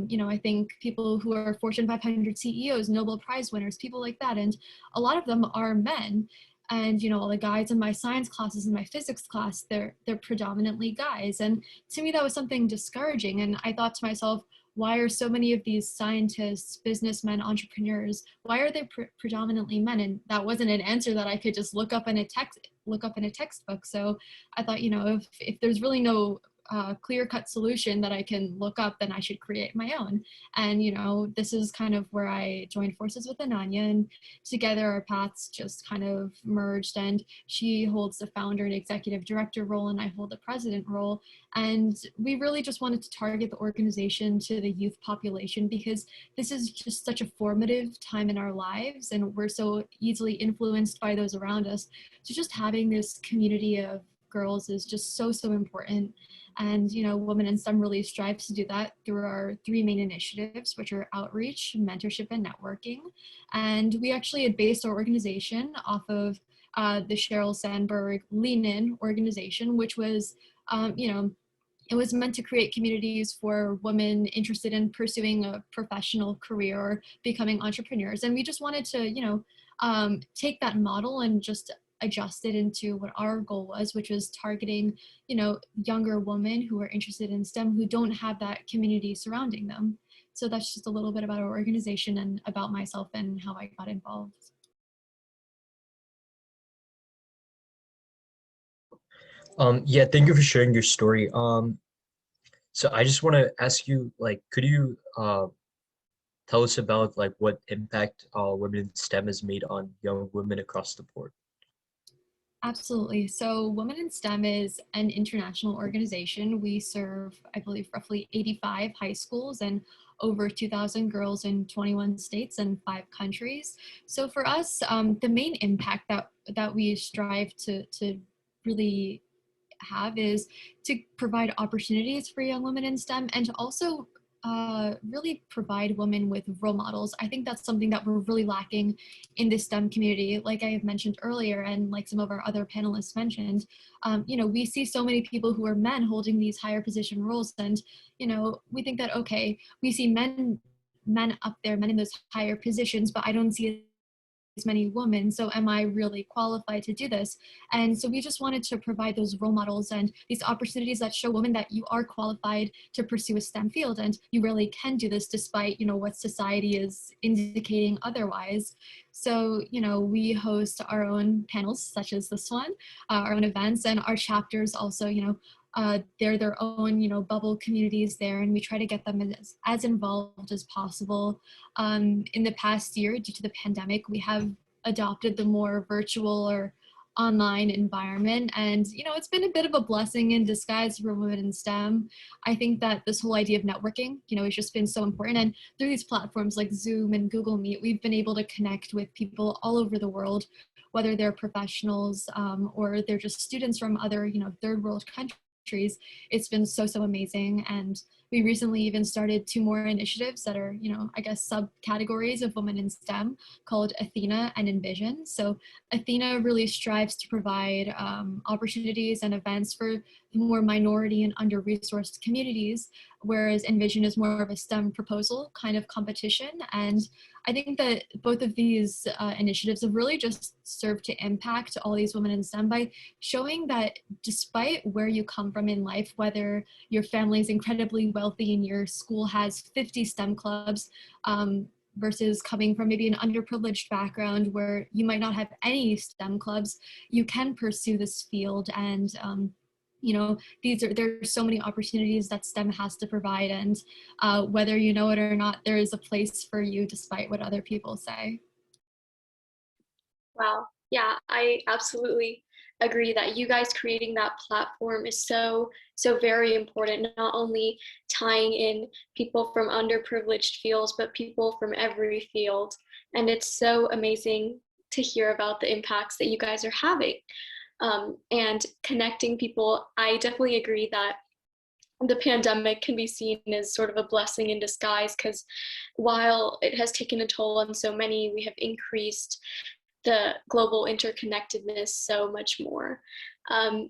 you know, I think people who are Fortune 500 CEOs, Nobel Prize winners, people like that. And a lot of them are men. And, you know, all the guys in my science classes and my physics class, they're predominantly guys. And to me, that was something discouraging. And I thought to myself, why are so many of these scientists, businessmen, entrepreneurs, why are they predominantly men? And that wasn't an answer that I could just look up in a textbook. So I thought, you know, if there's really no clear-cut solution that I can look up, then I should create my own. And, you know, this is kind of where I joined forces with Ananya, and together our paths just kind of merged, and she holds the founder and executive director role, and I hold the president role. And we really just wanted to target the organization to the youth population, because this is just such a formative time in our lives, and we're so easily influenced by those around us. So just having this community of girls is just so important. And, you know, Women in STEM really strives to do that through our 3 main initiatives, which are outreach, mentorship, and networking. And we actually had based our organization off of the Sheryl Sandberg Lean In organization, which was, you know, it was meant to create communities for women interested in pursuing a professional career or becoming entrepreneurs. And we just wanted to, you know, take that model and just adjust it into what our goal was, which was targeting, you know, younger women who are interested in STEM who don't have that community surrounding them. So that's just a little bit about our organization and about myself and how I got involved. Yeah, thank you for sharing your story. So I just want to ask you, like, could you tell us about like what impact women in STEM has made on young women across the board. Absolutely. So Women in STEM is an international organization. We serve, I believe, roughly 85 high schools and over 2,000 girls in 21 states and 5 countries. So for us, the main impact that we strive to really have is to provide opportunities for young women in STEM and to also really provide women with role models. I think that's something that we're really lacking in the STEM community. Like I have mentioned earlier, and like some of our other panelists mentioned, we see so many people who are men holding these higher position roles, and we think that okay, we see men up there, men in those higher positions, but I don't see as many women, so am I really qualified to do this? And so we just wanted to provide those role models and these opportunities that show women that you are qualified to pursue a STEM field and you really can do this despite what society is indicating otherwise. So we host our own panels such as this one, our own events, and our chapters also they're their own bubble communities there, and we try to get them as involved as possible. In the past year, due to the pandemic, we have adopted the more virtual or online environment, and it's been a bit of a blessing in disguise for women in STEM. I think that this whole idea of networking has just been so important, and through these platforms like Zoom and Google Meet, we've been able to connect with people all over the world, whether they're professionals or they're just students from other third world countries. It's been so amazing, and we recently even started 2 more initiatives that are I guess subcategories of women in STEM called Athena and Envision. So Athena really strives to provide opportunities and events for more minority and under-resourced communities, whereas Envision is more of a STEM proposal kind of competition. And I think that both of these initiatives have really just served to impact all these women in STEM by showing that despite where you come from in life, whether your family is incredibly wealthy and your school has 50 STEM clubs, versus coming from maybe an underprivileged background where you might not have any STEM clubs, you can pursue this field. And there's so many opportunities that STEM has to provide, and whether you know it or not, there is a place for you despite what other people say. Wow. Yeah, I absolutely agree that you guys creating that platform is so very important, not only tying in people from underprivileged fields, but people from every field. And it's so amazing to hear about the impacts that you guys are having. And connecting people. I definitely agree that the pandemic can be seen as sort of a blessing in disguise, because while it has taken a toll on so many, we have increased the global interconnectedness so much more.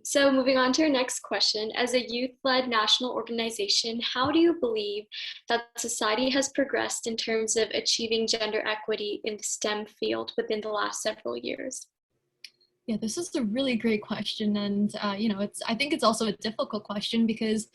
So moving on to our next question, as a youth-led national organization, how do you believe that society has progressed in terms of achieving gender equity in the STEM field within the last several years? Yeah, this is a really great question, and I think it's also a difficult question because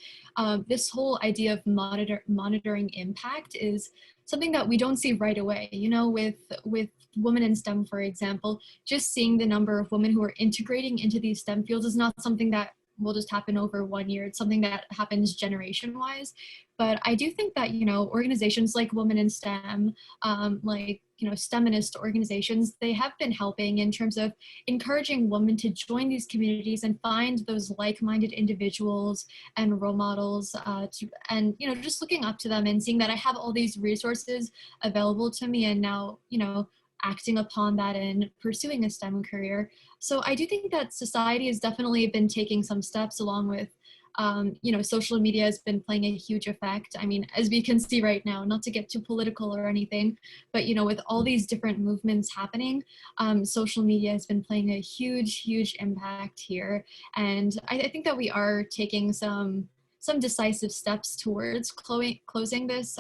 this whole idea of monitoring impact is something that we don't see right away. With women in STEM, for example, just seeing the number of women who are integrating into these STEM fields is not something that will just happen over 1 year. It's something that happens generation-wise. But I do think that organizations like Women in STEM, STEMinist organizations, they have been helping in terms of encouraging women to join these communities and find those like-minded individuals and role models, and just looking up to them and seeing that I have all these resources available to me, and now acting upon that and pursuing a STEM career. So I do think that society has definitely been taking some steps, along with social media has been playing a huge effect. I mean, as we can see right now, not to get too political or anything, but with all these different movements happening, social media has been playing a huge impact here. And I think that we are taking some decisive steps towards closing this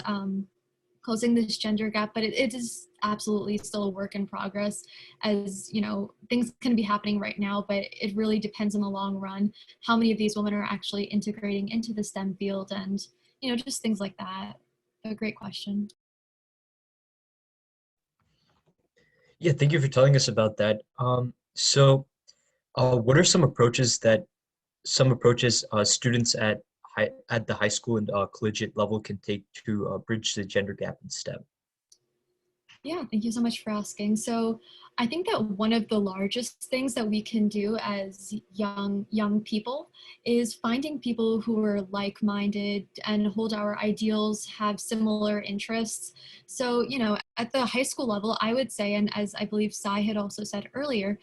gender gap, but it is absolutely still a work in progress, as things can be happening right now, but it really depends in the long run how many of these women are actually integrating into the STEM field, and just things like that. A great question. Yeah, thank you for telling us about that. So what are some approaches students at the high school and collegiate level can take to bridge the gender gap in STEM? Yeah, thank you so much for asking. So I think that one of the largest things that we can do as young people is finding people who are like-minded and hold our ideals, have similar interests. So, at the high school level, I would say, and as I believe Sai had also said earlier,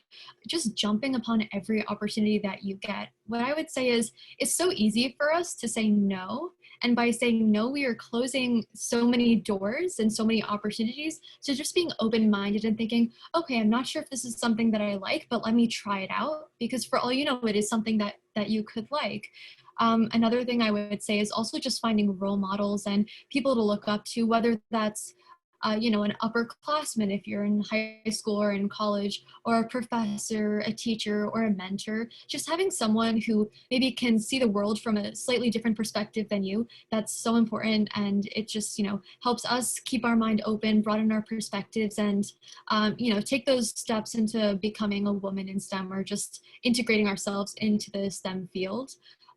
just jumping upon every opportunity that you get. What I would say is it's so easy for us to say no. And by saying no, we are closing so many doors and so many opportunities. So just being open-minded and thinking, okay, I'm not sure if this is something that I like, but let me try it out, because for all you know, it is something that you could like. Another thing I would say is also just finding role models and people to look up to, whether that's an upperclassman if you're in high school or in college, or a professor, a teacher, or a mentor. Just having someone who maybe can see the world from a slightly different perspective than you, that's so important. And it just, helps us keep our mind open, broaden our perspectives, and, take those steps into becoming a woman in STEM, or just integrating ourselves into the STEM field.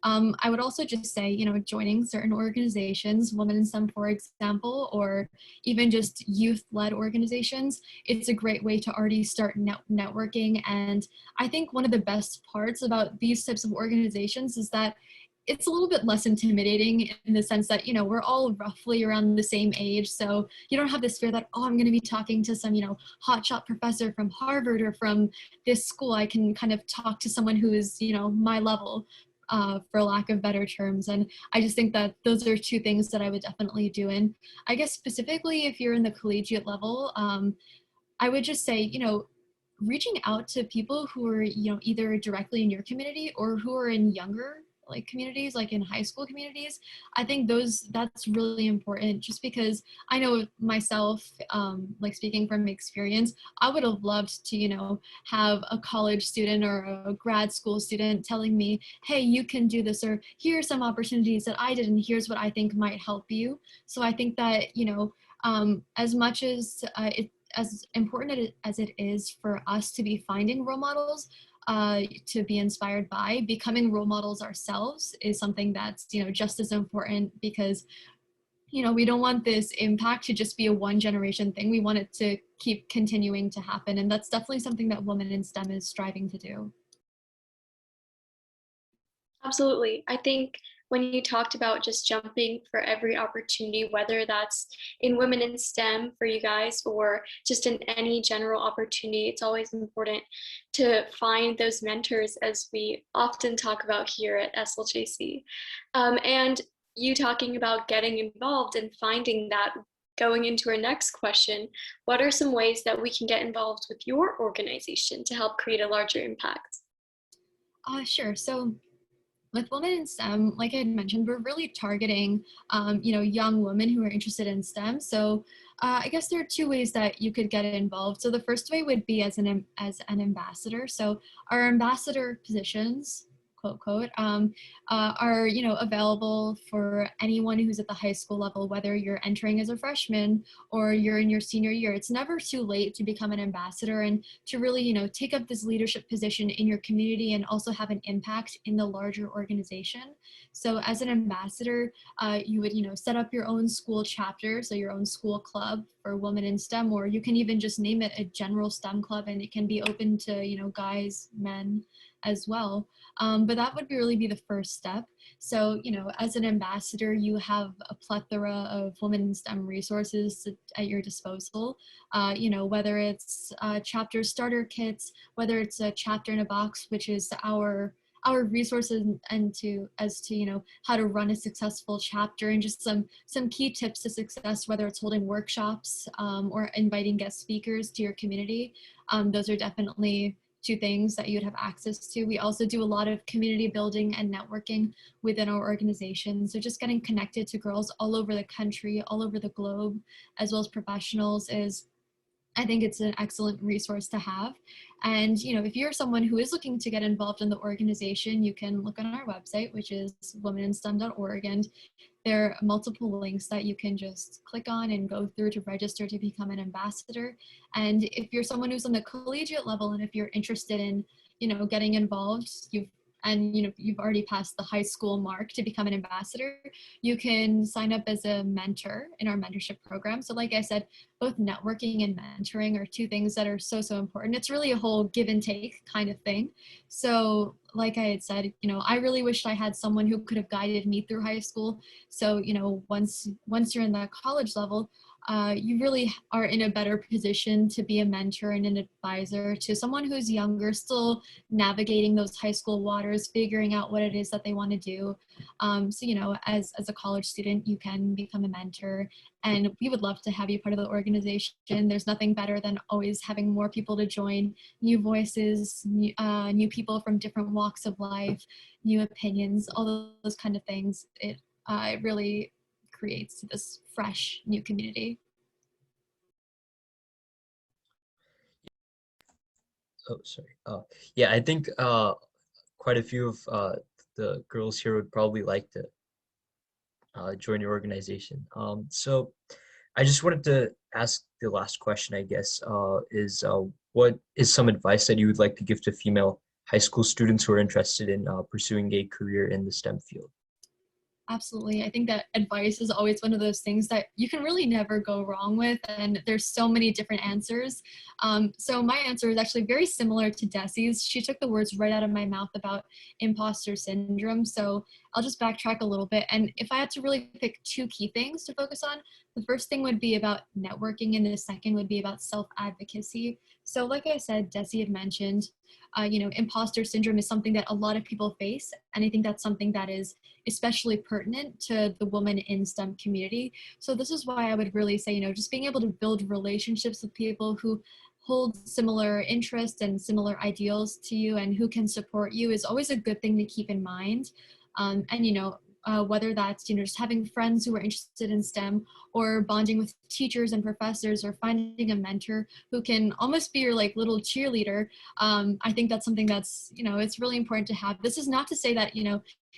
I would also just say, joining certain organizations, Women in STEM, for example, or even just youth-led organizations, it's a great way to already start networking. And I think one of the best parts about these types of organizations is that it's a little bit less intimidating, in the sense that, we're all roughly around the same age. So you don't have this fear that, oh, I'm going to be talking to some, hotshot professor from Harvard or from this school. I can kind of talk to someone who is, my level. For lack of better terms. And I just think that those are two things that I would definitely do. And I guess specifically if you're in the collegiate level, I would just say, reaching out to people who are, either directly in your community or who are in younger communities, like in high school communities. I think that's really important, just because I know myself, speaking from experience, I would have loved to, have a college student or a grad school student telling me, hey, you can do this, or here are some opportunities that I did, and here's what I think might help you. So I think that, as much as as important as it is for us to be finding role models, to be inspired by, becoming role models ourselves is something that's, just as important, because, we don't want this impact to just be a one generation thing. We want it to keep continuing to happen. And that's definitely something that Women in STEM is striving to do. Absolutely. I think when you talked about just jumping for every opportunity, whether that's in Women in STEM for you guys or just in any general opportunity, it's always important to find those mentors, as we often talk about here at SLJC. And you talking about getting involved and finding that, going into our next question, what are some ways that we can get involved with your organization to help create a larger impact? Sure. So with Women in STEM, like I had mentioned, we're really targeting, young women who are interested in STEM. So I guess there are two ways that you could get involved. So the first way would be as an ambassador. So our ambassador positions, quote, quote, are, available for anyone who's at the high school level, whether you're entering as a freshman or you're in your senior year. It's never too late to become an ambassador and to really, take up this leadership position in your community and also have an impact in the larger organization. So as an ambassador, you would, set up your own school chapter, so your own school club for Women in STEM, or you can even just name it a general STEM club, and it can be open to, guys, men as well. But that would really be the first step. So, as an ambassador, you have a plethora of Women in STEM resources at your disposal. Whether it's chapter starter kits, whether it's a chapter in a box, which is our resources and as to how to run a successful chapter, and just some key tips to success, whether it's holding workshops or inviting guest speakers to your community. Those are definitely two things that you'd have access to. We also do a lot of community building and networking within our organization. So just getting connected to girls all over the country, all over the globe, as well as professionals, I think it's an excellent resource to have. And, if you're someone who is looking to get involved in the organization, you can look on our website, which is womeninstem.org, and there are multiple links that you can just click on and go through to register to become an ambassador. And if you're someone who's on the collegiate level, and if you're interested in, getting involved, and you've already passed the high school mark to become an ambassador, you can sign up as a mentor in our mentorship program. So like I said, both networking and mentoring are two things that are so important. It's really a whole give and take kind of thing. So like I had said, I really wished I had someone who could have guided me through high school. So once you're in that college level, you really are in a better position to be a mentor and an advisor to someone who's younger, still navigating those high school waters, figuring out what it is that they want to do. So, as a college student, you can become a mentor, and we would love to have you part of the organization. There's nothing better than always having more people to join, new voices, new people from different walks of life, new opinions, all those kind of things. It really creates this fresh new community. Oh, sorry. Yeah, I think quite a few of the girls here would probably like to join your organization. So I just wanted to ask the last question, I guess, is what is some advice that you would like to give to female high school students who are interested in pursuing a career in the STEM field? Absolutely. I think that advice is always one of those things that you can really never go wrong with, and there's so many different answers. So my answer is actually very similar to Desi's. She took the words right out of my mouth about imposter syndrome. So I'll just backtrack a little bit. And if I had to really pick two key things to focus on, the first thing would be about networking, and the second would be about self-advocacy. So like I said, Desi had mentioned, imposter syndrome is something that a lot of people face. And I think that's something that is especially pertinent to the women in STEM community. So this is why I would really say, just being able to build relationships with people who hold similar interests and similar ideals to you and who can support you is always a good thing to keep in mind. Whether that's just having friends who are interested in STEM, or bonding with teachers and professors, or finding a mentor who can almost be your little cheerleader. I think that's something that's it's really important to have. This is not to say that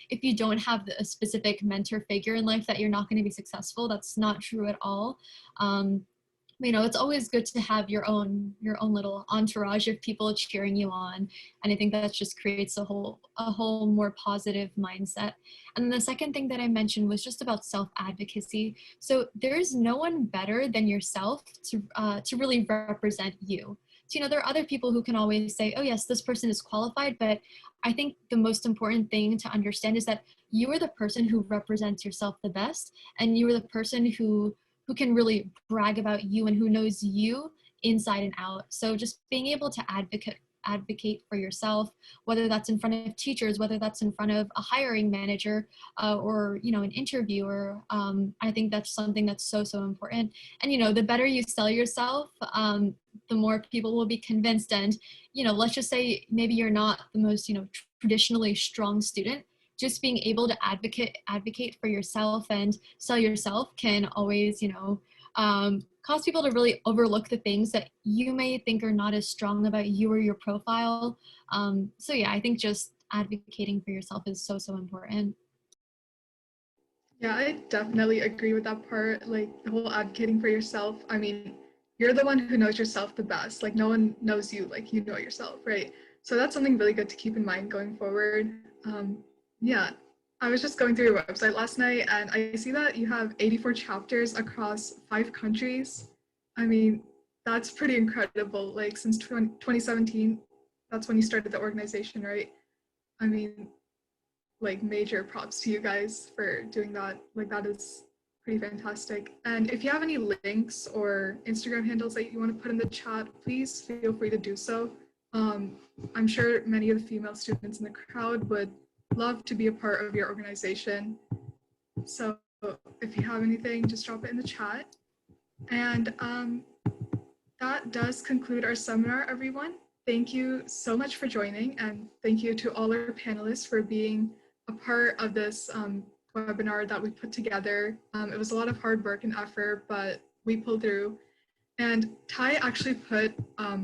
if you don't have a specific mentor figure in life that you're not going to be successful. That's not true at all. It's always good to have your own little entourage of people cheering you on, and I think that just creates a whole more positive mindset. And the second thing that I mentioned was just about self-advocacy. So there is no one better than yourself to really represent you. So, there are other people who can always say, oh yes, this person is qualified, but I think the most important thing to understand is that you are the person who represents yourself the best, and you are the person who can really brag about you and who knows you inside and out. So just being able to advocate for yourself, whether that's in front of teachers, whether that's in front of a hiring manager, or an interviewer, I think that's something that's so important. And the better you sell yourself, the more people will be convinced. And let's just say maybe you're not the most traditionally strong student. Just being able to advocate for yourself and sell yourself can always, cause people to really overlook the things that you may think are not as strong about you or your profile. So yeah, I think just advocating for yourself is so important. Yeah, I definitely agree with that part. Like the whole advocating for yourself. I mean, you're the one who knows yourself the best. Like no one knows you like you know yourself, right? So that's something really good to keep in mind going forward. Yeah, I was just going through your website last night and I see that you have 84 chapters across 5 countries. I mean, that's pretty incredible. Like since 2017, that's when you started the organization, right? I mean, like major props to you guys for doing that. Like that is pretty fantastic. And if you have any links or Instagram handles that you want to put in the chat, please feel free to do so. I'm sure many of the female students in the crowd would love to be a part of your organization. So if you have anything, just drop it in the chat. And that does conclude our seminar, everyone. Thank you so much for joining, and thank you to all our panelists for being a part of this webinar that we put together. It was a lot of hard work and effort, but we pulled through. And Ty actually put a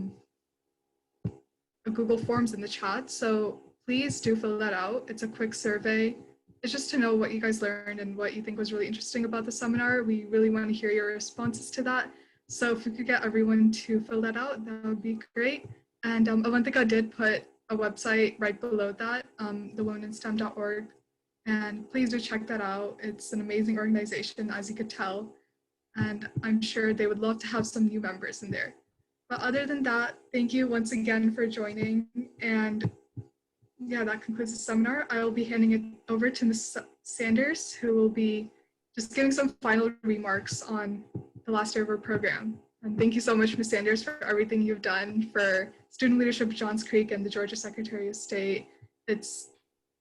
Google Forms in the chat, so please do fill that out. It's a quick survey. It's just to know what you guys learned and what you think was really interesting about the seminar. We really want to hear your responses to that. So if we could get everyone to fill that out, that would be great. And Avantika did put a website right below that, thewomenInSTEM.org. And please do check that out. It's an amazing organization, as you could tell. And I'm sure they would love to have some new members in there. But other than that, thank you once again for joining. And yeah, that concludes the seminar. I will be handing it over to Ms. Sanders, who will be just giving some final remarks on the last year of our program. And thank you so much, Ms. Sanders, for everything you've done for student leadership at Johns Creek and the Georgia Secretary of State.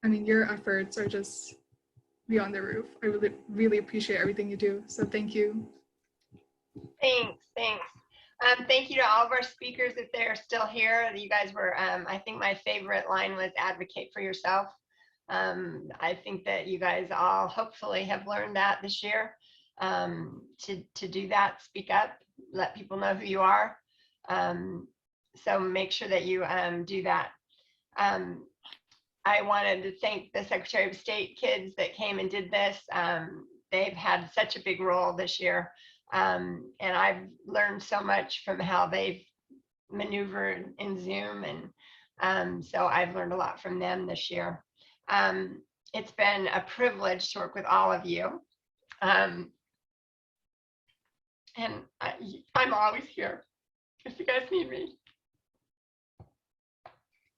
Your efforts are just beyond the roof. I really, really appreciate everything you do. So thank you. Thanks. Thank you to all of our speakers if they're still here. You guys were, I think my favorite line was advocate for yourself. I think that you guys all hopefully have learned that this year, to do that, speak up, let people know who you are. So make sure that you do that. I wanted to thank the Secretary of State kids that came and did this. They've had such a big role this year. And I've learned so much from how they've maneuvered in Zoom. And so I've learned a lot from them this year. It's been a privilege to work with all of you. And I'm always here if you guys need me.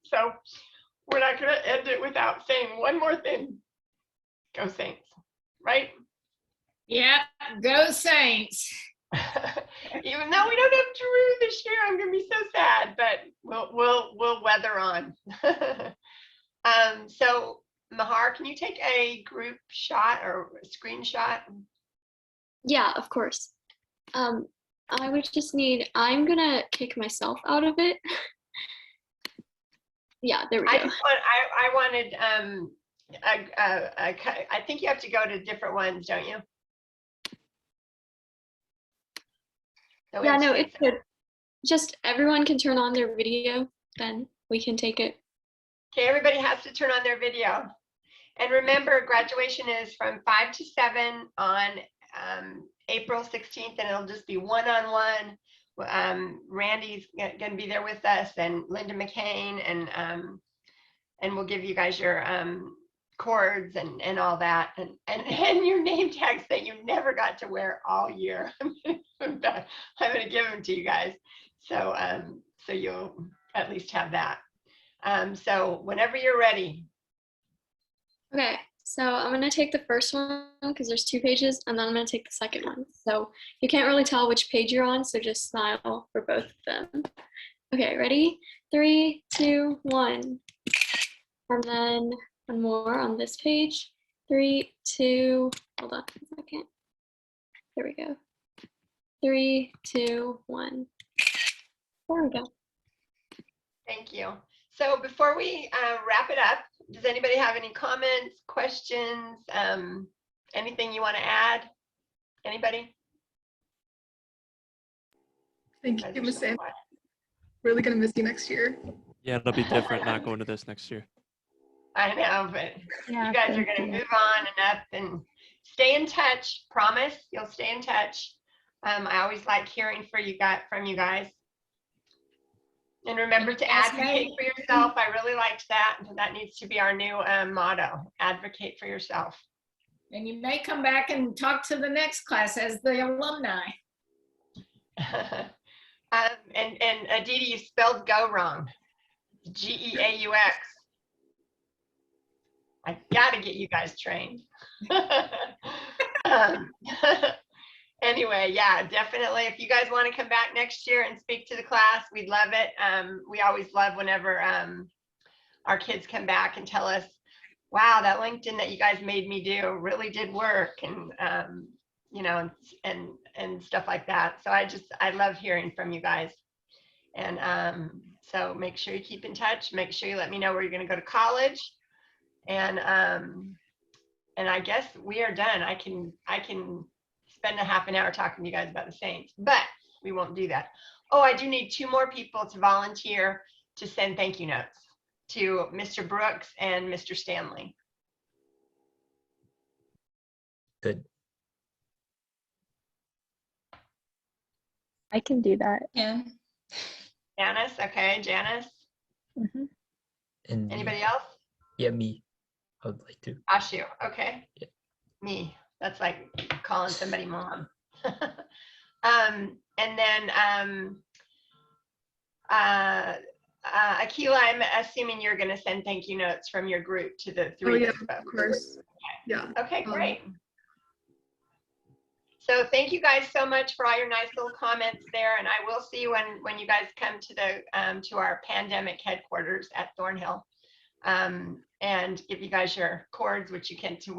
So we're not going to end it without saying one more thing. Go Saints, right? Yeah, go Saints. Even though we don't have Drew this year, I'm going to be so sad, but we'll weather on. So Mahar, can you take a group shot or a screenshot? Yeah, of course. I would just need, I'm gonna kick myself out of it. Yeah, there we go. I wanted, I think you have to go to different ones, don't you? So Yeah, no, it's good. Just everyone can turn on their video, then we can take it. Okay, everybody has to turn on their video. And remember, graduation is from 5 to 7 on April 16th, and it'll just be one-on-one. Randy's gonna be there with us, and Linda McCain, and we'll give you guys your cords and all that, and your name tags that you never got to wear all year. I'm gonna give them to you guys, so so you'll at least have that. So whenever you're ready. Okay, so I'm gonna take the first one because there's 2 pages, and then I'm gonna take the second one. So you can't really tell which page you're on, so just smile for both of them. Okay, ready? 3, 2, 1. And then one more on this page. 3, 2, hold on a second. There we go. 3, 2, 1. There we go. Thank you. So before we wrap it up, does anybody have any comments, questions, anything you want to add? Anybody? Thank you, Ms. Sanders. Really gonna miss you next year. Yeah, it'll be different not going to this next year. I know, but Yeah, you guys are thank going to you. move on and up and stay in touch. Promise you'll stay in touch. I always like hearing from you guys. And remember to advocate for yourself. I really liked that. That needs to be our new motto, advocate for yourself. And you may come back and talk to the next class as the alumni. And Aditi, you spelled go wrong. G-E-A-U-X. I gotta get you guys trained. Anyway, yeah, definitely. If you guys want to come back next year and speak to the class, we'd love it. We always love whenever our kids come back and tell us, wow, that LinkedIn that you guys made me do really did work, and you know, and stuff like that. So I love hearing from you guys. And so make sure you keep in touch. Make sure you let me know where you're going to go to college. And I guess we are done. I can spend a half an hour talking to you guys about the Saints, but we won't do that. Oh, I do need 2 more people to volunteer to send thank you notes to Mr. Brooks and Mr. Stanley. Good. I can do that. Yeah. Janice, okay, Janice. Mm-hmm. And Anybody else? yeah, me. I would like to. Ashu, okay. Yeah. Me. That's like calling somebody mom. And then Akila, I'm assuming you're going to send thank you notes from your group to the Oh three yeah, that spoke. of course. Yeah. Okay, great. So thank you guys so much for all your nice little comments there, and I will see you when you guys come to the to our pandemic headquarters at Thornhill, and give you guys your cords, which you can to